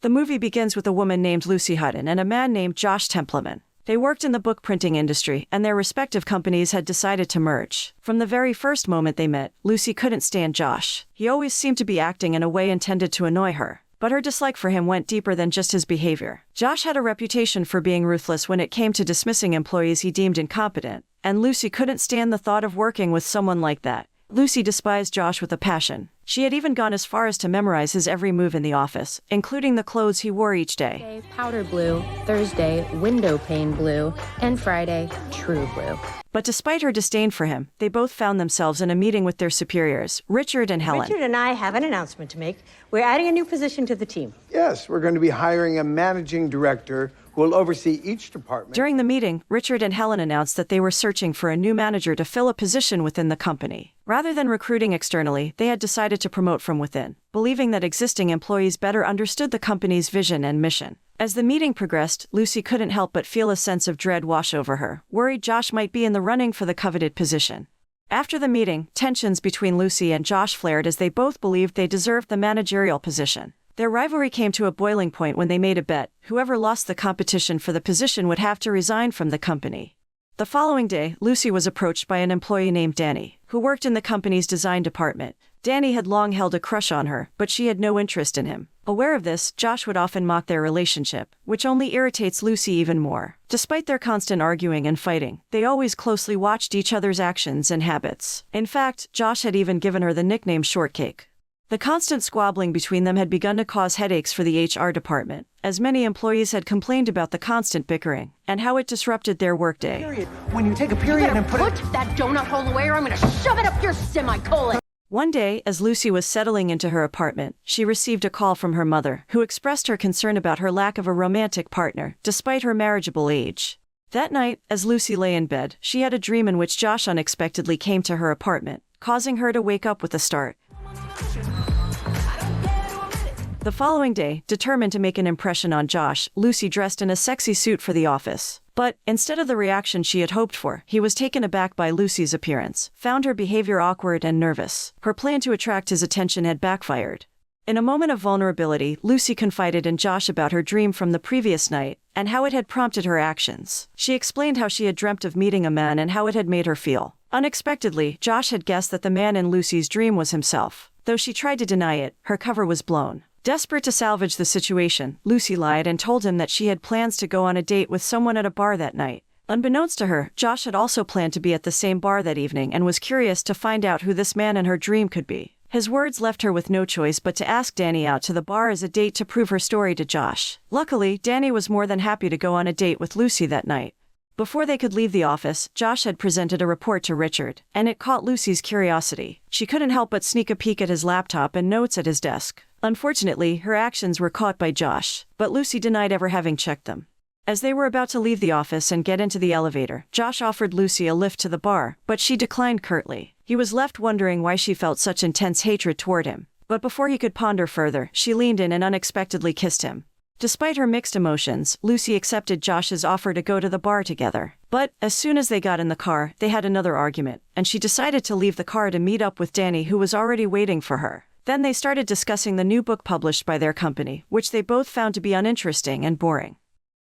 The movie begins with a woman named Lucy Hutton and a man named Josh Templeman. They worked in the book printing industry, and their respective companies had decided to merge. From the very first moment they met, Lucy couldn't stand Josh. He always seemed to be acting in a way intended to annoy her. But her dislike for him went deeper than just his behavior. Josh had a reputation for being ruthless when it came to dismissing employees he deemed incompetent, and Lucy couldn't stand the thought of working with someone like that. Lucy despised Josh with a passion. She had even gone as far as to memorize his every move in the office, including the clothes he wore each day. Wednesday, powder blue. Thursday, window pane blue. And Friday, true blue. But despite her disdain for him, they both found themselves in a meeting with their superiors, Richard and Helen. Richard and I have an announcement to make. We're adding a new position to the team. Yes, we're going to be hiring a managing director who will oversee each department. During the meeting, Richard and Helen announced that they were searching for a new manager to fill a position within the company. Rather than recruiting externally, they had decided to promote from within, believing that existing employees better understood the company's vision and mission. As the meeting progressed, Lucy couldn't help but feel a sense of dread wash over her, worried Josh might be in the running for the coveted position. After the meeting, tensions between Lucy and Josh flared as they both believed they deserved the managerial position. Their rivalry came to a boiling point when they made a bet: whoever lost the competition for the position would have to resign from the company. The following day, Lucy was approached by an employee named Danny, who worked in the company's design department. Danny had long held a crush on her, but she had no interest in him. Aware of this, Josh would often mock their relationship, which only irritates Lucy even more. Despite their constant arguing and fighting, they always closely watched each other's actions and habits. In fact, Josh had even given her the nickname Shortcake. The constant squabbling between them had begun to cause headaches for the HR department, as many employees had complained about the constant bickering and how it disrupted their workday. Period. When you take a period and put that donut hole away or I'm gonna shove it up your semicolon. One day, as Lucy was settling into her apartment, she received a call from her mother, who expressed her concern about her lack of a romantic partner, despite her marriageable age. That night, as Lucy lay in bed, she had a dream in which Josh unexpectedly came to her apartment, causing her to wake up with a start. The following day, determined to make an impression on Josh, Lucy dressed in a sexy suit for the office. But, instead of the reaction she had hoped for, he was taken aback by Lucy's appearance, found her behavior awkward and nervous. Her plan to attract his attention had backfired. In a moment of vulnerability, Lucy confided in Josh about her dream from the previous night, and how it had prompted her actions. She explained how she had dreamt of meeting a man and how it had made her feel. Unexpectedly, Josh had guessed that the man in Lucy's dream was himself. Though she tried to deny it, her cover was blown. Desperate to salvage the situation, Lucy lied and told him that she had plans to go on a date with someone at a bar that night. Unbeknownst to her, Josh had also planned to be at the same bar that evening and was curious to find out who this man in her dream could be. His words left her with no choice but to ask Danny out to the bar as a date to prove her story to Josh. Luckily, Danny was more than happy to go on a date with Lucy that night. Before they could leave the office, Josh had presented a report to Richard, and it caught Lucy's curiosity. She couldn't help but sneak a peek at his laptop and notes at his desk. Unfortunately, her actions were caught by Josh, but Lucy denied ever having checked them. As they were about to leave the office and get into the elevator, Josh offered Lucy a lift to the bar, but she declined curtly. He was left wondering why she felt such intense hatred toward him. But before he could ponder further, she leaned in and unexpectedly kissed him. Despite her mixed emotions, Lucy accepted Josh's offer to go to the bar together. But, as soon as they got in the car, they had another argument, and she decided to leave the car to meet up with Danny, who was already waiting for her. Then they started discussing the new book published by their company, which they both found to be uninteresting and boring.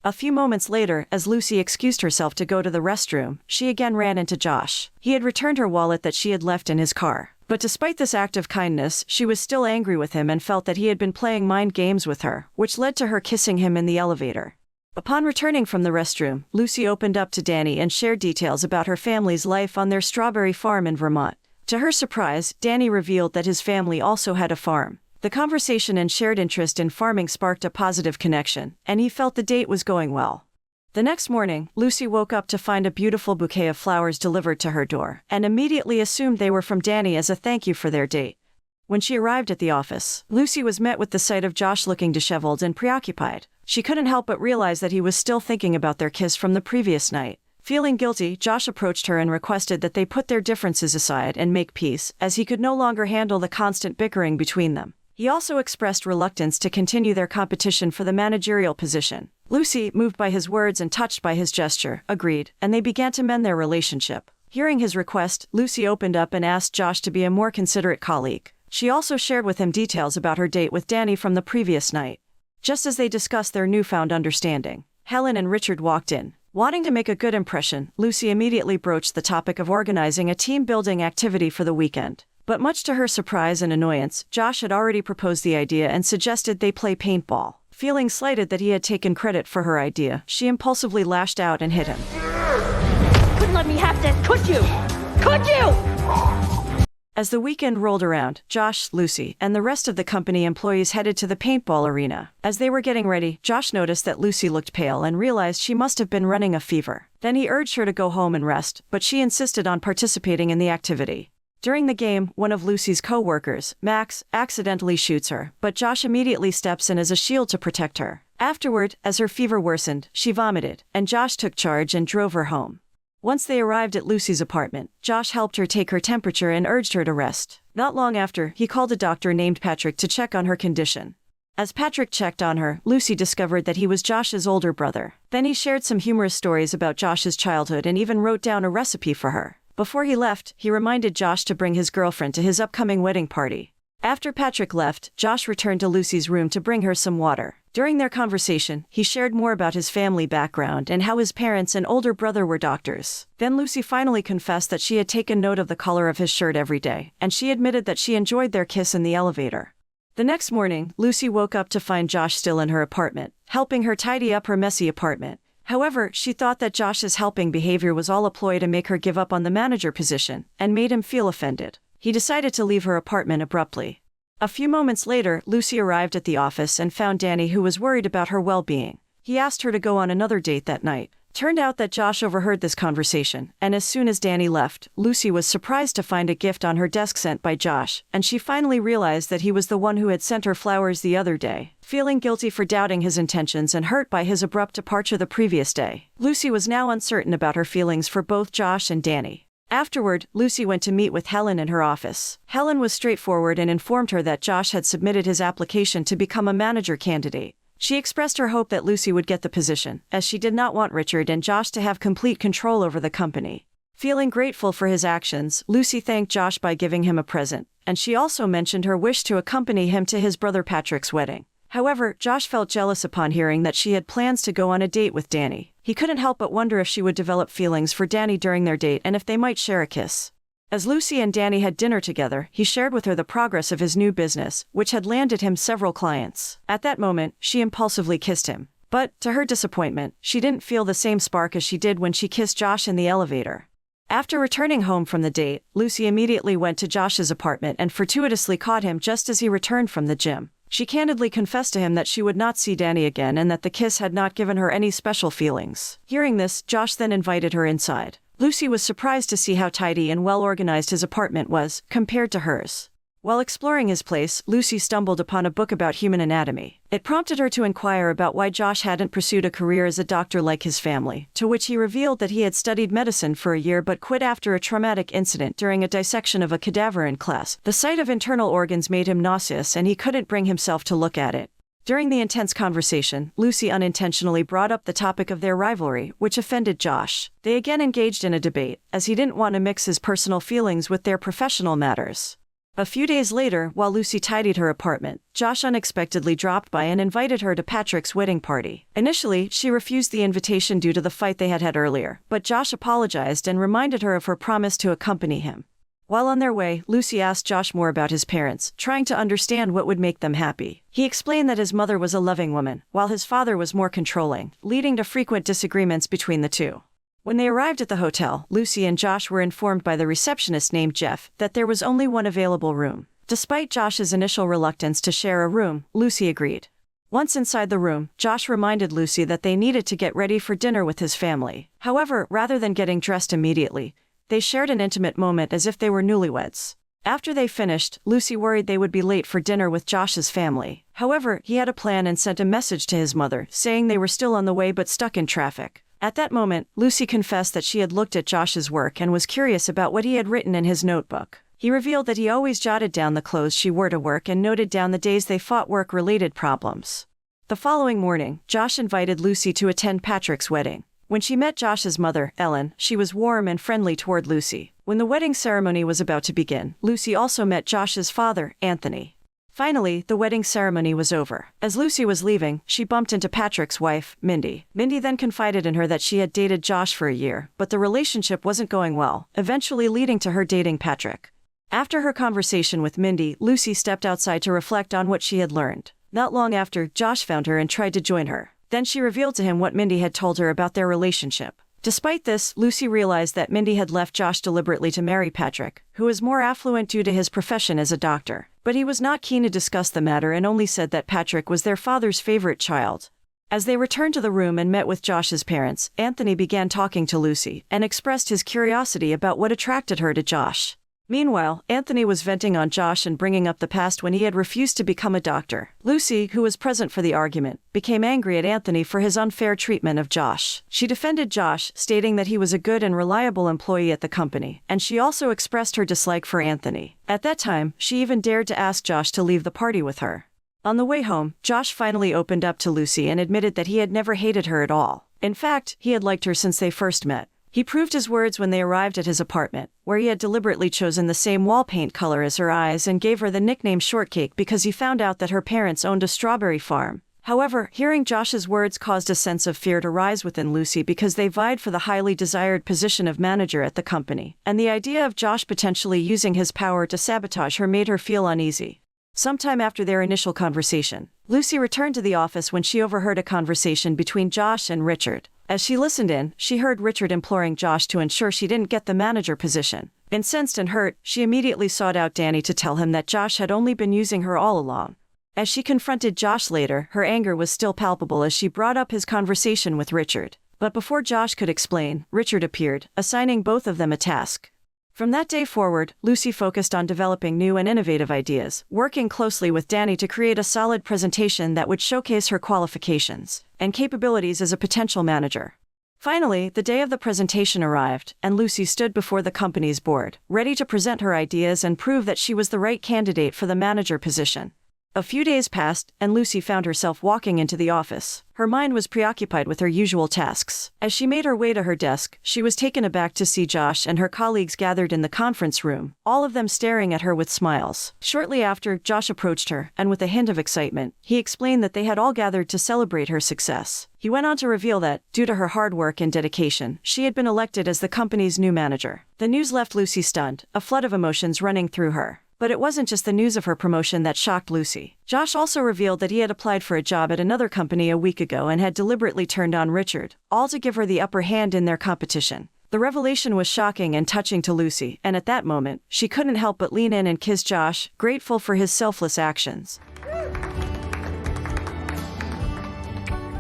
A few moments later, as Lucy excused herself to go to the restroom, she again ran into Josh. He had returned her wallet that she had left in his car. But despite this act of kindness, she was still angry with him and felt that he had been playing mind games with her, which led to her kissing him in the elevator. Upon returning from the restroom, Lucy opened up to Danny and shared details about her family's life on their strawberry farm in Vermont. To her surprise, Danny revealed that his family also had a farm. The conversation and shared interest in farming sparked a positive connection, and he felt the date was going well. The next morning, Lucy woke up to find a beautiful bouquet of flowers delivered to her door, and immediately assumed they were from Danny as a thank you for their date. When she arrived at the office, Lucy was met with the sight of Josh looking disheveled and preoccupied. She couldn't help but realize that he was still thinking about their kiss from the previous night. Feeling guilty, Josh approached her and requested that they put their differences aside and make peace, as he could no longer handle the constant bickering between them. He also expressed reluctance to continue their competition for the managerial position. Lucy, moved by his words and touched by his gesture, agreed, and they began to mend their relationship. Hearing his request, Lucy opened up and asked Josh to be a more considerate colleague. She also shared with him details about her date with Danny from the previous night. Just as they discussed their newfound understanding, Helen and Richard walked in. Wanting to make a good impression, Lucy immediately broached the topic of organizing a team-building activity for the weekend. But much to her surprise and annoyance, Josh had already proposed the idea and suggested they play paintball. Feeling slighted that he had taken credit for her idea, she impulsively lashed out and hit him. Couldn't let me have this, could you? Could you? As the weekend rolled around, Josh, Lucy, and the rest of the company employees headed to the paintball arena. As they were getting ready, Josh noticed that Lucy looked pale and realized she must have been running a fever. Then he urged her to go home and rest, but she insisted on participating in the activity. During the game, one of Lucy's co-workers, Max, accidentally shoots her, but Josh immediately steps in as a shield to protect her. Afterward, as her fever worsened, she vomited, and Josh took charge and drove her home. Once they arrived at Lucy's apartment, Josh helped her take her temperature and urged her to rest. Not long after, he called a doctor named Patrick to check on her condition. As Patrick checked on her, Lucy discovered that he was Josh's older brother. Then he shared some humorous stories about Josh's childhood and even wrote down a recipe for her. Before he left, he reminded Josh to bring his girlfriend to his upcoming wedding party. After Patrick left, Josh returned to Lucy's room to bring her some water. During their conversation, he shared more about his family background and how his parents and older brother were doctors. Then Lucy finally confessed that she had taken note of the color of his shirt every day, and she admitted that she enjoyed their kiss in the elevator. The next morning, Lucy woke up to find Josh still in her apartment, helping her tidy up her messy apartment. However, she thought that Josh's helping behavior was all a ploy to make her give up on the manager position, and made him feel offended. He decided to leave her apartment abruptly. A few moments later, Lucy arrived at the office and found Danny, who was worried about her well-being. He asked her to go on another date that night. Turned out that Josh overheard this conversation, and as soon as Danny left, Lucy was surprised to find a gift on her desk sent by Josh, and she finally realized that he was the one who had sent her flowers the other day. Feeling guilty for doubting his intentions and hurt by his abrupt departure the previous day, Lucy was now uncertain about her feelings for both Josh and Danny. Afterward, Lucy went to meet with Helen in her office. Helen was straightforward and informed her that Josh had submitted his application to become a manager candidate. She expressed her hope that Lucy would get the position, as she did not want Richard and Josh to have complete control over the company. Feeling grateful for his actions, Lucy thanked Josh by giving him a present, and she also mentioned her wish to accompany him to his brother Patrick's wedding. However, Josh felt jealous upon hearing that she had plans to go on a date with Danny. He couldn't help but wonder if she would develop feelings for Danny during their date and if they might share a kiss. As Lucy and Danny had dinner together, he shared with her the progress of his new business, which had landed him several clients. At that moment, she impulsively kissed him. But, to her disappointment, she didn't feel the same spark as she did when she kissed Josh in the elevator. After returning home from the date, Lucy immediately went to Josh's apartment and fortuitously caught him just as he returned from the gym. She candidly confessed to him that she would not see Danny again and that the kiss had not given her any special feelings. Hearing this, Josh then invited her inside. Lucy was surprised to see how tidy and well-organized his apartment was, compared to hers. While exploring his place, Lucy stumbled upon a book about human anatomy. It prompted her to inquire about why Josh hadn't pursued a career as a doctor like his family, to which he revealed that he had studied medicine for a year but quit after a traumatic incident during a dissection of a cadaver in class. The sight of internal organs made him nauseous and he couldn't bring himself to look at it. During the intense conversation, Lucy unintentionally brought up the topic of their rivalry, which offended Josh. They again engaged in a debate, as he didn't want to mix his personal feelings with their professional matters. A few days later, while Lucy tidied her apartment, Josh unexpectedly dropped by and invited her to Patrick's wedding party. Initially, she refused the invitation due to the fight they had had earlier, but Josh apologized and reminded her of her promise to accompany him. While on their way, Lucy asked Josh more about his parents, trying to understand what would make them happy. He explained that his mother was a loving woman, while his father was more controlling, leading to frequent disagreements between the two. When they arrived at the hotel, Lucy and Josh were informed by the receptionist named Jeff that there was only one available room. Despite Josh's initial reluctance to share a room, Lucy agreed. Once inside the room, Josh reminded Lucy that they needed to get ready for dinner with his family. However, rather than getting dressed immediately, they shared an intimate moment as if they were newlyweds. After they finished, Lucy worried they would be late for dinner with Josh's family. However, he had a plan and sent a message to his mother, saying they were still on the way but stuck in traffic. At that moment, Lucy confessed that she had looked at Josh's work and was curious about what he had written in his notebook. He revealed that he always jotted down the clothes she wore to work and noted down the days they fought work-related problems. The following morning, Josh invited Lucy to attend Patrick's wedding. When she met Josh's mother, Ellen, she was warm and friendly toward Lucy. When the wedding ceremony was about to begin, Lucy also met Josh's father, Anthony. Finally, the wedding ceremony was over. As Lucy was leaving, she bumped into Patrick's wife, Mindy. Mindy then confided in her that she had dated Josh for a year, but the relationship wasn't going well, eventually leading to her dating Patrick. After her conversation with Mindy, Lucy stepped outside to reflect on what she had learned. Not long after, Josh found her and tried to join her. Then she revealed to him what Mindy had told her about their relationship. Despite this, Lucy realized that Mindy had left Josh deliberately to marry Patrick, who was more affluent due to his profession as a doctor. But he was not keen to discuss the matter and only said that Patrick was their father's favorite child. As they returned to the room and met with Josh's parents, Anthony began talking to Lucy and expressed his curiosity about what attracted her to Josh. Meanwhile, Anthony was venting on Josh and bringing up the past when he had refused to become a doctor. Lucy, who was present for the argument, became angry at Anthony for his unfair treatment of Josh. She defended Josh, stating that he was a good and reliable employee at the company, and she also expressed her dislike for Anthony. At that time, she even dared to ask Josh to leave the party with her. On the way home, Josh finally opened up to Lucy and admitted that he had never hated her at all. In fact, he had liked her since they first met. He proved his words when they arrived at his apartment, where he had deliberately chosen the same wall paint color as her eyes and gave her the nickname Shortcake because he found out that her parents owned a strawberry farm. However, hearing Josh's words caused a sense of fear to rise within Lucy because they vied for the highly desired position of manager at the company, and the idea of Josh potentially using his power to sabotage her made her feel uneasy. Sometime after their initial conversation, Lucy returned to the office when she overheard a conversation between Josh and Richard. As she listened in, she heard Richard imploring Josh to ensure she didn't get the manager position. Incensed and hurt, she immediately sought out Danny to tell him that Josh had only been using her all along. As she confronted Josh later, her anger was still palpable as she brought up his conversation with Richard. But before Josh could explain, Richard appeared, assigning both of them a task. From that day forward, Lucy focused on developing new and innovative ideas, working closely with Danny to create a solid presentation that would showcase her qualifications and capabilities as a potential manager. Finally, the day of the presentation arrived, and Lucy stood before the company's board, ready to present her ideas and prove that she was the right candidate for the manager position. A few days passed, and Lucy found herself walking into the office. Her mind was preoccupied with her usual tasks. As she made her way to her desk, she was taken aback to see Josh and her colleagues gathered in the conference room, all of them staring at her with smiles. Shortly after, Josh approached her, and with a hint of excitement, he explained that they had all gathered to celebrate her success. He went on to reveal that, due to her hard work and dedication, she had been elected as the company's new manager. The news left Lucy stunned, a flood of emotions running through her. But it wasn't just the news of her promotion that shocked Lucy. Josh also revealed that he had applied for a job at another company a week ago and had deliberately turned on Richard, all to give her the upper hand in their competition. The revelation was shocking and touching to Lucy, and at that moment, she couldn't help but lean in and kiss Josh, grateful for his selfless actions.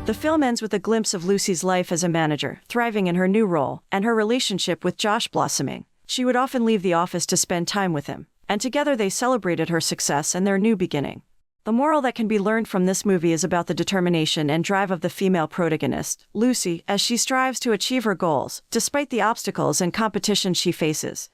The film ends with a glimpse of Lucy's life as a manager, thriving in her new role, and her relationship with Josh blossoming. She would often leave the office to spend time with him, and together they celebrated her success and their new beginning. The moral that can be learned from this movie is about the determination and drive of the female protagonist, Lucy, as she strives to achieve her goals, despite the obstacles and competition she faces.